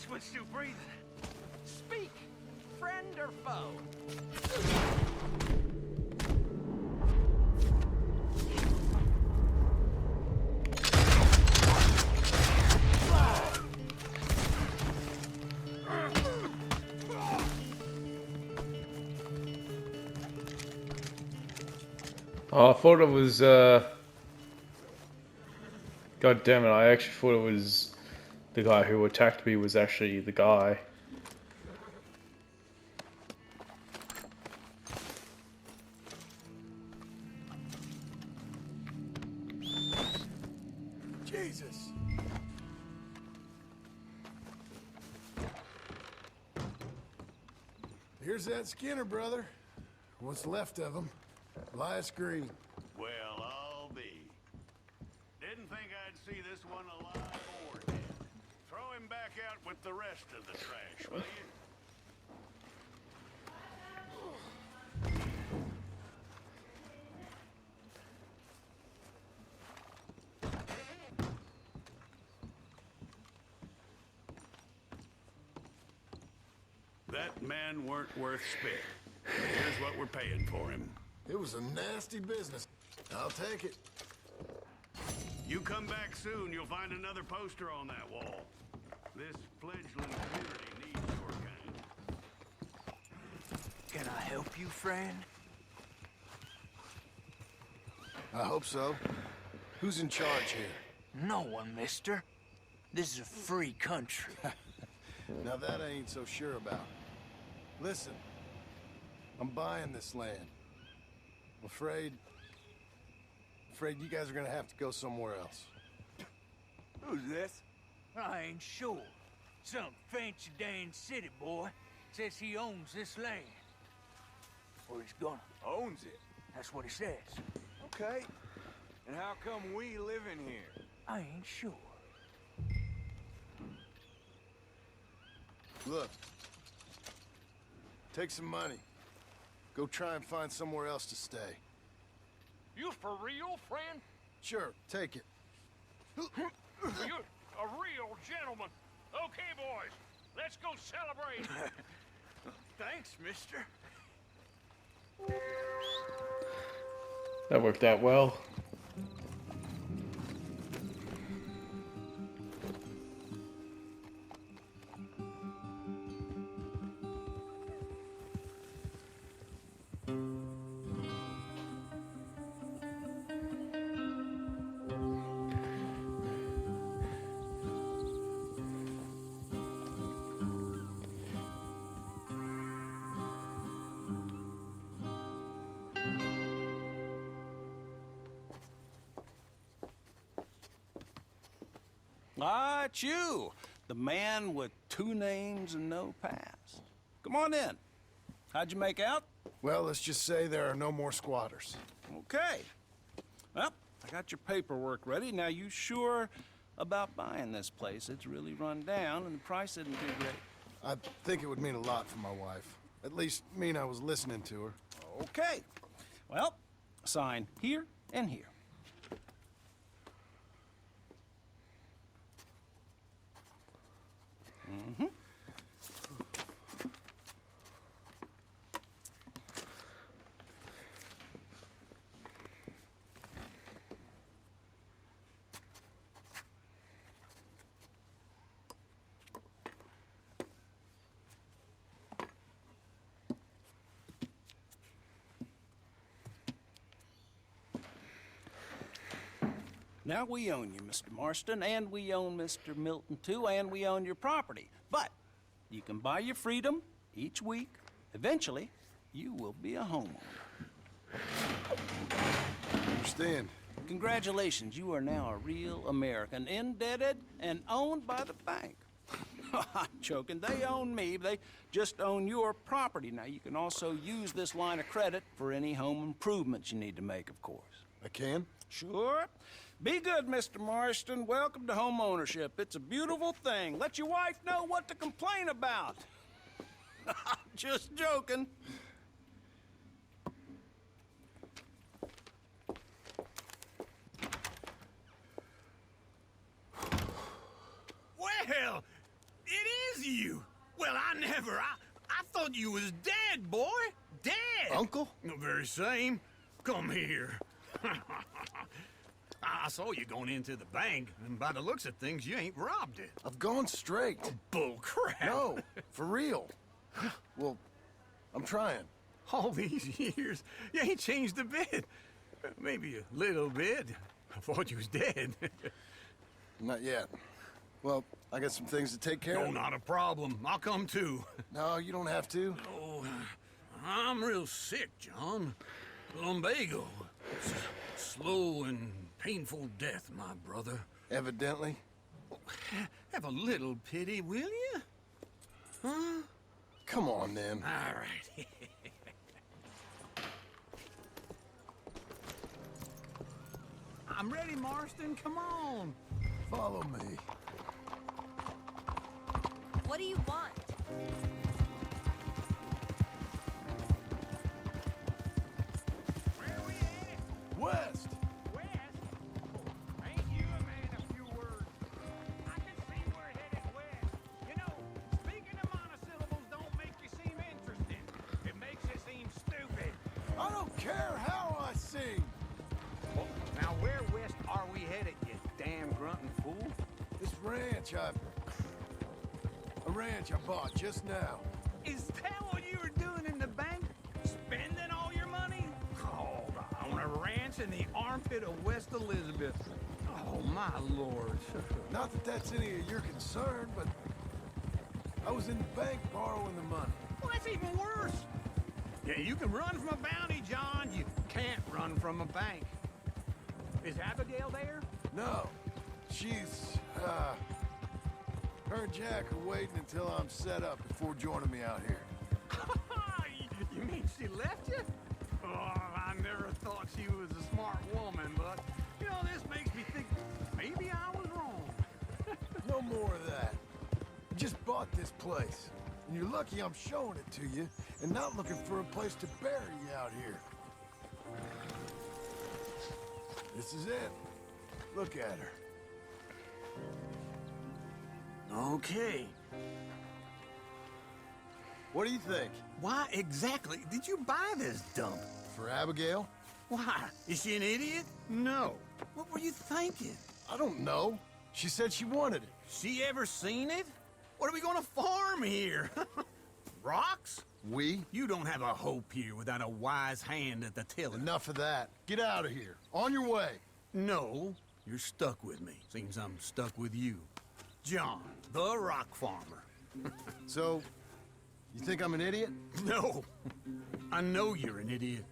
switched to breathing. Speak, friend or foe? Oh, I thought it was, God damn it, I actually thought it was the guy who attacked me was actually the guy. Jesus! Here's that Skinner brother. What's left of him. Elias Green. Well, I'll be. Didn't think I'd see this one alive or dead. Throw him back out with the rest of the trash, will you? That man weren't worth spit. Here's what we're paying for him. It was a nasty business. I'll take it. You come back soon, you'll find another poster on that wall. This fledgling community needs your kind. Can I help you, friend? I hope so. Who's in charge here? No one, mister. This is a free country. Now that I ain't so sure about. Listen, I'm buying this land. I'm afraid you guys are gonna have to go somewhere else. Who's this? I ain't sure. Some fancy Dan city boy says he owns this land. Or he's gonna. Owns it? That's what he says. Okay. And how come we live in here? I ain't sure. Look, take some money. Go try and find somewhere else to stay. You for real, friend? Sure, take it. You're a real gentleman. Okay, boys, let's go celebrate. Thanks, mister. That worked out well. Ah, it's you. The man with 2 names and no past. Come on in. How'd you make out? Well, let's just say there are no more squatters. Okay. Well, I got your paperwork ready. Now, you sure about buying this place? It's really run down, and the price isn't too great. I think it would mean a lot for my wife. At least mean I was listening to her. Okay. Well, sign here and here. Mm-hmm. Now we own you, Mr. Marston, and we own Mr. Milton, too, and we own your property. But you can buy your freedom each week. Eventually, you will be a homeowner. Understand? Congratulations, you are now a real American, indebted and owned by the bank. I'm joking, they own me, they just own your property. Now, you can also use this line of credit for any home improvements you need to make, of course. I can? Sure. Be good, Mr. Marston. Welcome to home ownership. It's a beautiful thing. Let your wife know what to complain about. Just joking. Well, it is thought you was dead, boy. Dead. Uncle? The very same. Come here. I saw you going into the bank, and by the looks of things, you ain't robbed it. I've gone straight. Bull crap. No, for real. Well, I'm trying. All these years, you ain't changed a bit. Maybe a little bit. I thought you was dead. Not yet. Well, I got some things to take care No, of. not a problem. I'll come too. No, you don't have to. Oh, I'm real sick, John. Lumbago. It's a slow and painful death, my brother. Evidently. Have a little pity, will you? Huh? Come on, then. All right. I'm ready, Marston. Come on. Follow me. What do you want? Where we at? West! West? Ain't you a man of few words? I can see we're headed west. You know, speaking of monosyllables don't make you seem interesting. It makes you seem stupid. I don't care how I sing. Now, where west are we headed, you damn grunting fool? This ranch I bought just now. Is that what you were doing in the bank? Spending all your money? Oh, on a ranch in the armpit of West Elizabeth. Oh, my lord. Not that that's any of your concern, but I was in the bank borrowing the money. Well, that's even worse. Yeah, you can run from a bounty, John. You can't run from a bank. Is Abigail there? No, she's, her and Jack are waiting until I'm set up before joining me out here. You mean she left you? Oh, I never thought she was a smart woman, but, you know, this makes me think maybe I was wrong. No more of that. I just bought this place, and you're lucky I'm showing it to you and not looking for a place to bury you out here. This is it. Look at her. Okay. What do you think? Why exactly did you buy this dump? For Abigail? Why? Is she an idiot? No. What were you thinking? I don't know. She said she wanted it. She ever seen it? What are we gonna farm here? Rocks? We? You don't have a hope here without a wise hand at the tiller. Enough of that. Get out of here. On your way. No, you're stuck with me. Seems I'm stuck with you. John, the rock farmer. So, you think I'm an idiot? No, I know you're an idiot.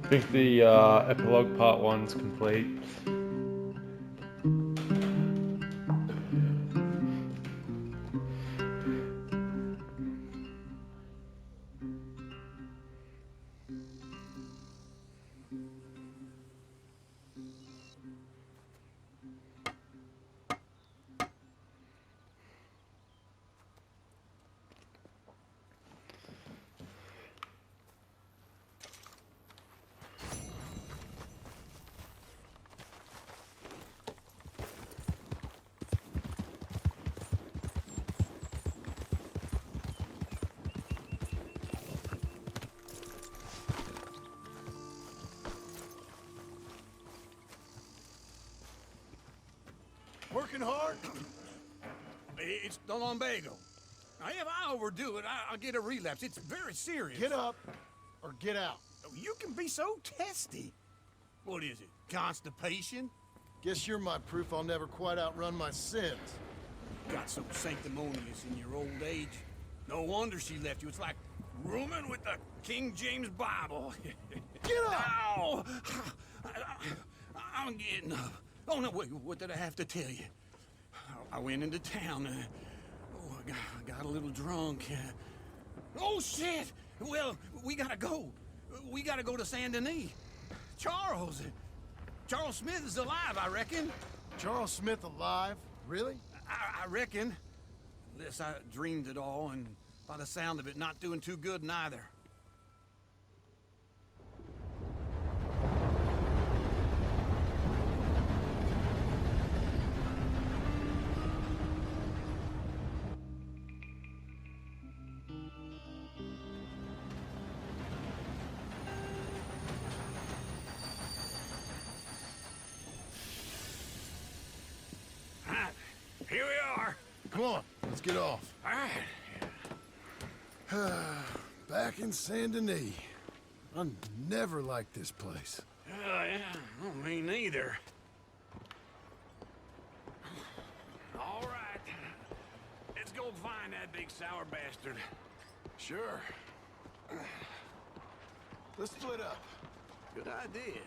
I think the epilogue part 1's complete. Working hard? It's the lumbago. Now, if I overdo it, I'll get a relapse. It's very serious. Get up or get out. You can be so testy. What is it, constipation? Guess you're my proof I'll never quite outrun my sins. Got so sanctimonious in your old age. No wonder she left you. It's like rooming with the King James Bible. Get up! Ow! I'm getting up. Oh, no, wait, what did I have to tell you? I went into town. I got a little drunk. Oh, shit! Well, we gotta go. We gotta go to Saint Denis. Charles Smith is alive, I reckon. Charles Smith alive? Really? I reckon. Unless I dreamed it all, and by the sound of it, not doing too good neither. Here we are. Come on, let's get off. All right. Back in Saint Denis. I never liked this place. Yeah, well, me neither. All right. Let's go find that big sour bastard. Sure. Let's split up. Good idea.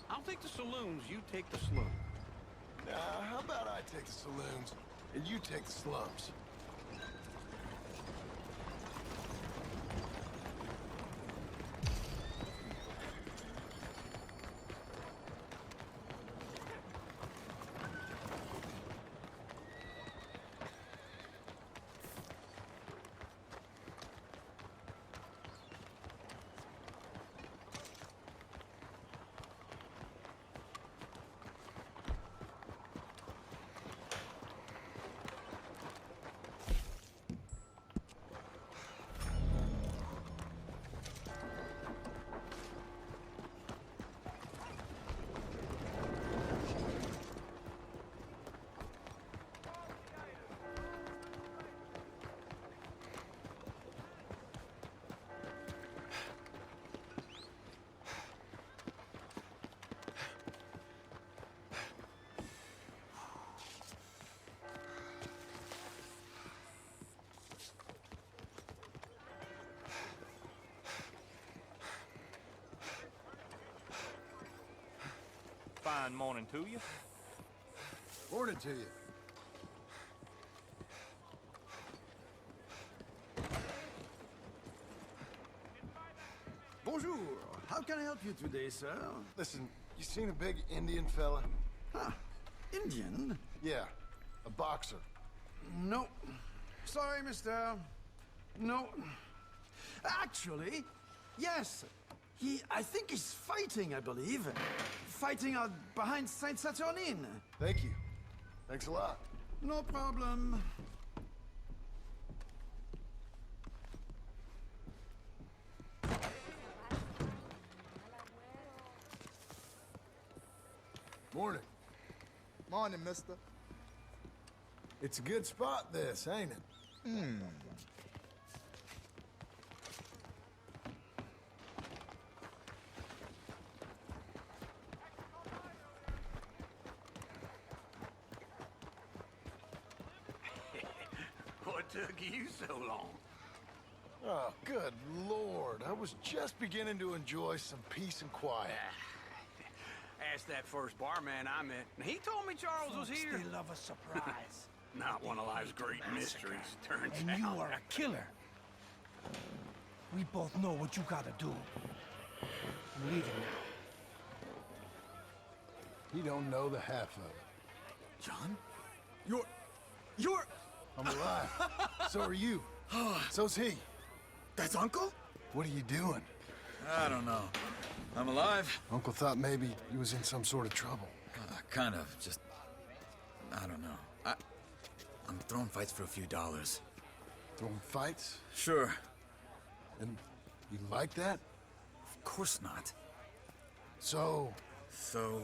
I'll take the saloons, you take the slums. How about I take the saloons and you take the slums? Fine morning to you. Morning to you. Bonjour. How can I help you today, sir? Listen, you seen a big Indian fella? Huh. Indian? Yeah, a boxer. No. Sorry, mister. No. Actually, yes. I think he's fighting, I believe. Fighting out behind Saint Saturnin. Thank you. Thanks a lot. No problem. Morning. Morning, mister. It's a good spot, this, ain't it? What took you so long? Oh, good Lord. I was just beginning to enjoy some peace and quiet. Asked that first barman I met, and he told me Charles was here. They love a surprise. Not one of life's great mysteries, turns And out. you are a killer. We both know what you gotta do. I'm leaving now. He don't know the half of it. John? You're... I'm alive. So are you. So's he. That's Uncle? What are you doing? I don't know. I'm alive. Uncle thought maybe you was in some sort of trouble. Kind of. Just... I don't know. I'm throwing fights for a few dollars. Throwing fights? Sure. And you like that? Of course not. So... So...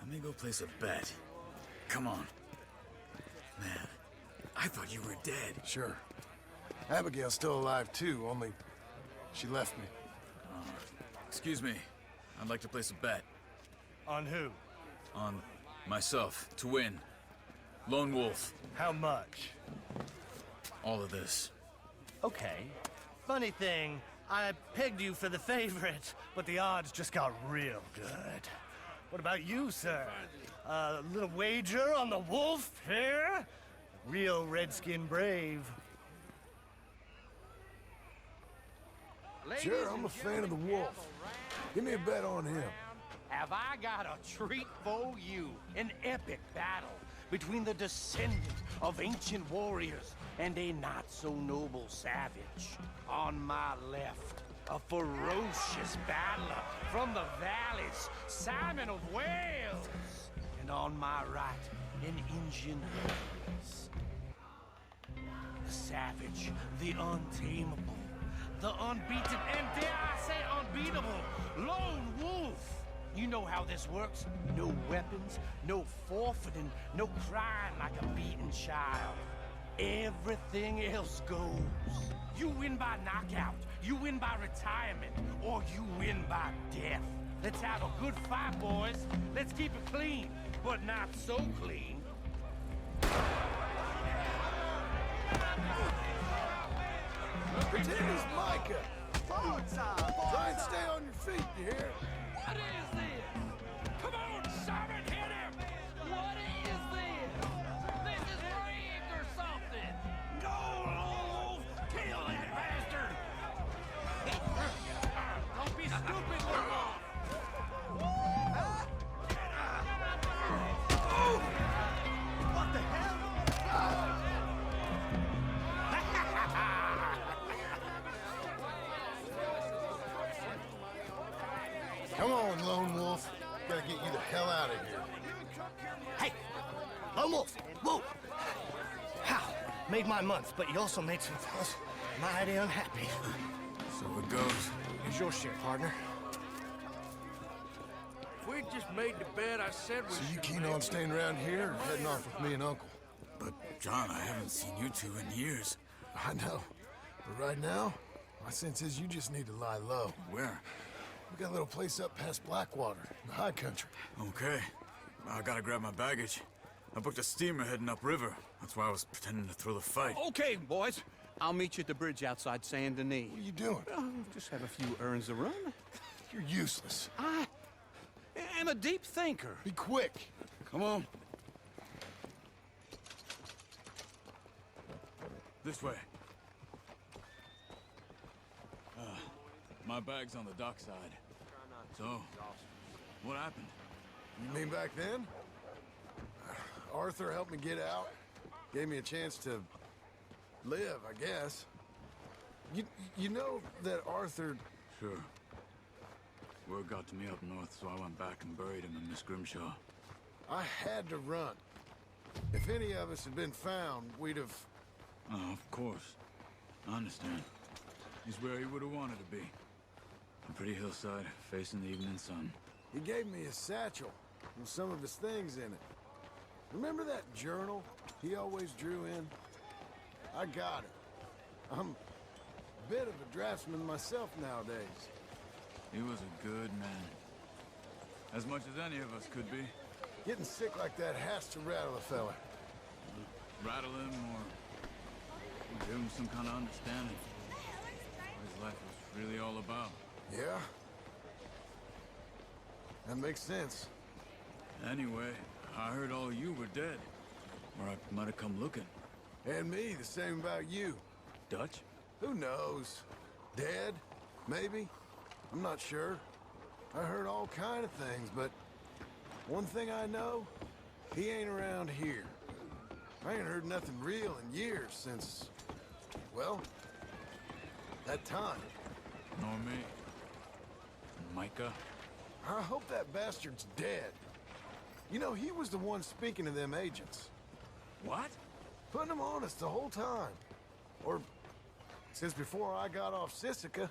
let me go place a bet. Come on. Man, I thought you were dead. Sure. Abigail's still alive too, only she left me. Excuse me. I'd like to place a bet. On who? On myself, to win. Lone Wolf. How much? All of this. Okay. Funny thing, I pegged you for the favorite, but the odds just got real good. What about you, sir? A little wager on the wolf here? Real redskin brave. Sure, I'm a fan of the wolf. Give me a bet on him. Have I got a treat for you? An epic battle between the descendant of ancient warriors and a not-so-noble savage. On my left, a ferocious battler from the valleys, Simon of Wales. And on my right, an Indian Hercules. The savage, the untamable, the unbeaten, and dare I say unbeatable, lone wolf. You know how this works. No weapons, no forfeiting, no crying like a beaten child. Everything else goes. You win by knockout, you win by retirement, or you win by death. Let's have a good fight, boys. Let's keep it clean, but not so clean. Pretend it's Micah. Try and stay on your feet, you hear? What is this? Come on, Simon, hit him! What is this? This is rigged or something! No, Wolf! Kill that bastard! Don't be stupid, Wolf! What the hell? Come on, Lone Wolf. Gotta get you the hell out of here. Hey, Lone Wolf, whoa! How? Made my month, but you also made some fellas mighty unhappy. So it goes. Here's your share, partner. If we'd just made the bet I said we So you should keen make, on staying around here or heading off with me and Uncle? But, John, I haven't seen you two in years. I know. But right now, my sense is you just need to lie low. Where? We got a little place up past Blackwater, in the high country. Okay. I gotta grab my baggage. I booked a steamer heading upriver. That's why I was pretending to throw the fight. Okay, boys. I'll meet you at the bridge outside Saint Denis. What are you doing? Just have a few errands to run. You're useless. I am a deep thinker. Be quick. Come on. This way. My bag's on the dockside. So, what happened? You mean back then? Arthur helped me get out. Gave me a chance to live, I guess. You know that Arthur... Sure. Word got to me up north, so I went back and buried him in Miss Grimshaw. I had to run. If any of us had been found, we'd have... Oh, of course. I understand. He's where he would have wanted to be. A pretty hillside, facing the evening sun. He gave me a satchel with some of his things in it. Remember that journal he always drew in? I got it. I'm a bit of a draftsman myself nowadays. He was a good man. As much as any of us could be. Getting sick like that has to rattle a fella. Rattle him or give him some kind of understanding. What his life was really all about. Yeah? That makes sense. Anyway, I heard all you were dead. Or I might have come looking. And me, the same about you. Dutch? Who knows? Dead? Maybe? I'm not sure. I heard all kind of things, but one thing I know, he ain't around here. I ain't heard nothing real in years since, well, that time. Nor me. Micah? I hope that bastard's dead. You know, he was the one speaking to them agents. What? Putting them on us the whole time. Or since before I got off Sisika.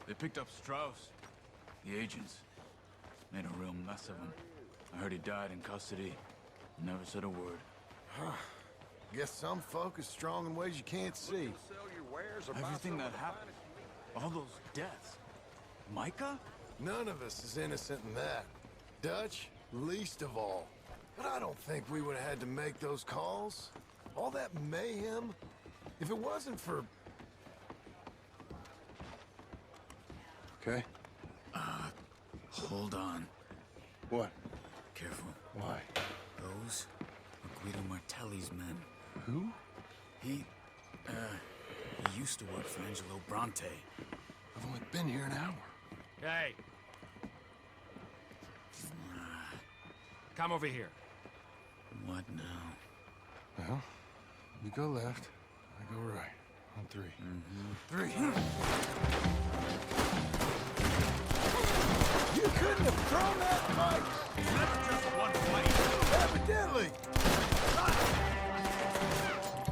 They picked up Strauss. The agents. Made a real mess of him. I heard he died in custody. Never said a word. Guess some folk is strong in ways you can't see. Everything that happened. All those deaths. Micah? None of us is innocent in that. Dutch, least of all. But I don't think we would have had to make those calls. All that mayhem. If it wasn't for... Okay? Hold on. What? Careful. Why? Those are Guido Martelli's men. Who? He used to work for Angelo Bronte. I've only been here an hour. Hey. Come over here. What now? Well, you go left, I go right. On 3. Three. You couldn't have thrown that Mike! Never just one fight. Evidently!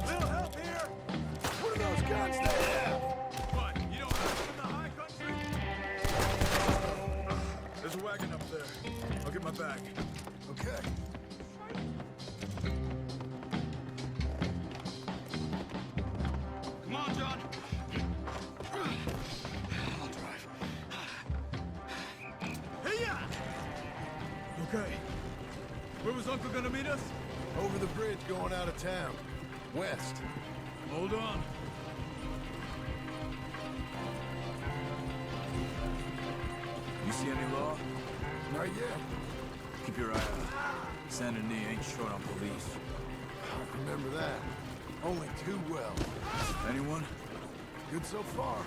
Little help here? What are those guns they have? What? You don't have in the high country? There's a wagon up there. I'll get my bag. Okay. Come on, John. I'll drive. Hey-ya! Okay. Where was Uncle gonna meet us? Over the bridge going out of town. West. Hold on. You see any law? Not yet. Keep your eye out. Saint Denis ain't short on police. I remember that. Only too well. Anyone? Good so far.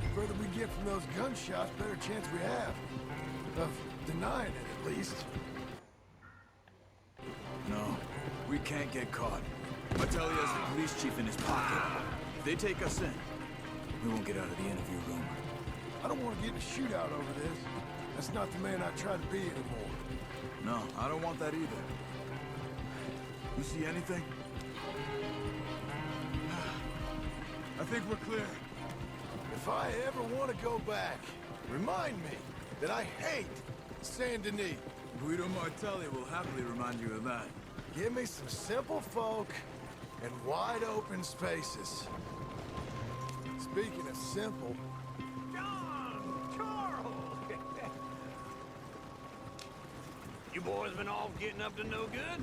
The further we get from those gunshots, better chance we have. Of denying it, at least. No, we can't get caught. Mattelli has the police chief in his pocket. If they take us in, we won't get out of the interview room. I don't want to get in a shootout over this. That's not the man I try to be anymore. No, I don't want that either. You see anything? I think we're clear. If I ever want to go back, remind me that I hate Saint Denis. Guido Martelli will happily remind you of that. Give me some simple folk and wide open spaces. Speaking of simple, John! Charles! You boys been off getting up to no good?